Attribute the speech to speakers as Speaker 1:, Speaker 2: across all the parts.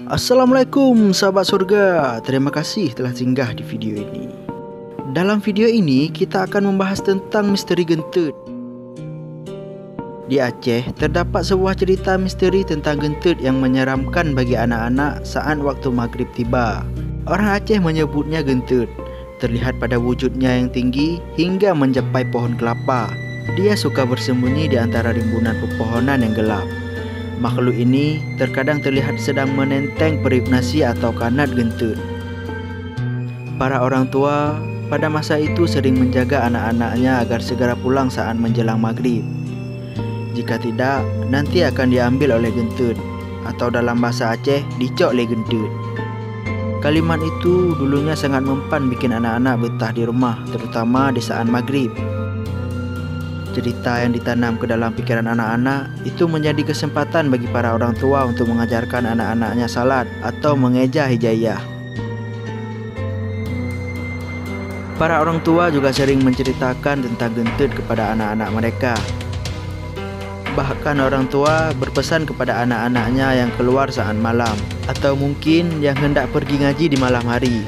Speaker 1: Assalamualaikum sahabat surga. Terima kasih telah singgah di video ini. Dalam video ini kita akan membahas tentang misteri gentut. Di Aceh terdapat sebuah cerita misteri tentang gentut yang menyeramkan bagi anak-anak saat waktu maghrib tiba. Orang Aceh menyebutnya gentut. Terlihat pada wujudnya yang tinggi hingga mencapai pohon kelapa. Dia suka bersembunyi di antara rimbunan pepohonan yang gelap. Makhluk ini terkadang terlihat sedang menenteng periuk nasi atau kanat gentut. Para orang tua pada masa itu sering menjaga anak-anaknya agar segera pulang saat menjelang maghrib. Jika tidak, nanti akan diambil oleh gentut, atau dalam bahasa Aceh, dicok le gentut. Kalimat itu dulunya sangat mempan bikin anak-anak betah di rumah, terutama di saat maghrib. Cerita yang ditanam ke dalam pikiran anak-anak itu menjadi kesempatan bagi para orang tua untuk mengajarkan anak-anaknya salat atau mengeja hijayah. Para orang tua juga sering menceritakan tentang gentut kepada anak-anak mereka. Bahkan orang tua berpesan kepada anak-anaknya yang keluar saat malam atau mungkin yang hendak pergi ngaji di malam hari.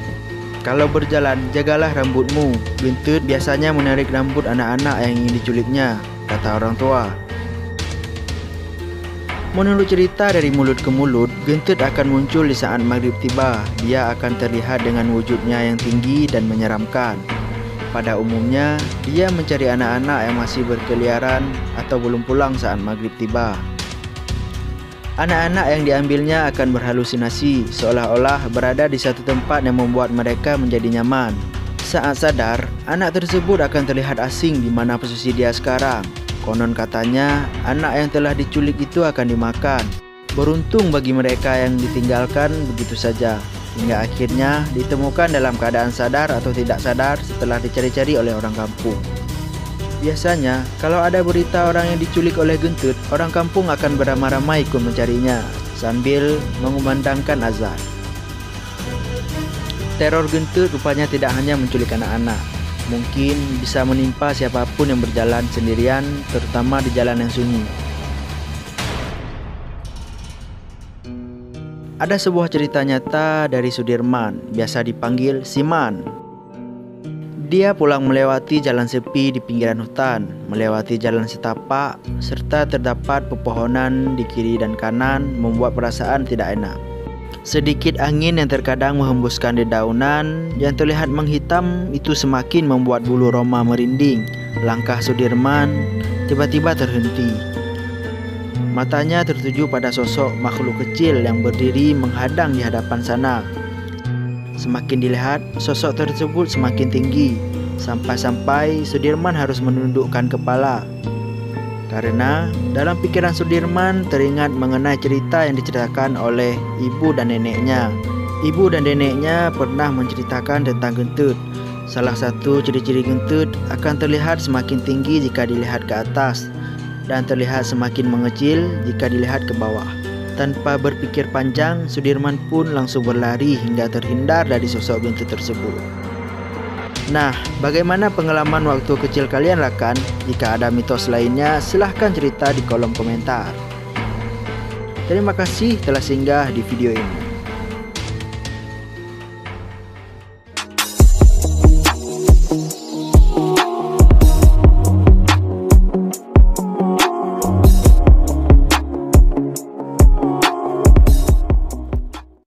Speaker 1: Kalau berjalan, jagalah rambutmu. Gentut biasanya menarik rambut anak-anak yang ingin diculiknya, kata orang tua. Menurut cerita dari mulut ke mulut, gentut akan muncul di saat maghrib tiba. Dia akan terlihat dengan wujudnya yang tinggi dan menyeramkan. Pada umumnya, dia mencari anak-anak yang masih berkeliaran atau belum pulang saat maghrib tiba. Anak-anak yang diambilnya akan berhalusinasi, seolah-olah berada di satu tempat yang membuat mereka menjadi nyaman. Saat sadar, anak tersebut akan terlihat asing di mana posisi dia sekarang. Konon katanya, anak yang telah diculik itu akan dimakan. Beruntung bagi mereka yang ditinggalkan begitu saja, hingga akhirnya ditemukan dalam keadaan sadar atau tidak sadar setelah dicari-cari oleh orang kampung. Biasanya, kalau ada berita orang yang diculik oleh gentut, orang kampung akan beramai-ramai ikut mencarinya sambil mengumandangkan azan. Teror gentut rupanya tidak hanya menculik anak-anak. Mungkin bisa menimpa siapapun yang berjalan sendirian, terutama di jalan yang sunyi. Ada sebuah cerita nyata dari Sudirman, biasa dipanggil Siman. Dia pulang melewati jalan sepi di pinggiran hutan, melewati jalan setapak, serta terdapat pepohonan di kiri dan kanan membuat perasaan tidak enak. Sedikit angin yang terkadang menghembuskan dedaunan yang terlihat menghitam itu semakin membuat bulu roma merinding. Langkah Sudirman tiba-tiba terhenti. Matanya tertuju pada sosok makhluk kecil yang berdiri menghadang di hadapan sana. Semakin dilihat, sosok tersebut semakin tinggi, sampai-sampai Sudirman harus menundukkan kepala. Karena dalam pikiran Sudirman teringat mengenai cerita yang diceritakan oleh ibu dan neneknya. Ibu dan neneknya pernah menceritakan tentang gentut. Salah satu ciri-ciri gentut akan terlihat semakin tinggi jika dilihat ke atas, dan terlihat semakin mengecil jika dilihat ke bawah. Tanpa berpikir panjang, Sudirman pun langsung berlari hingga terhindar dari sosok gentut tersebut. Nah, bagaimana pengalaman waktu kecil kalian rakan? Jika ada mitos lainnya, silahkan cerita di kolom komentar. Terima kasih telah singgah di video ini.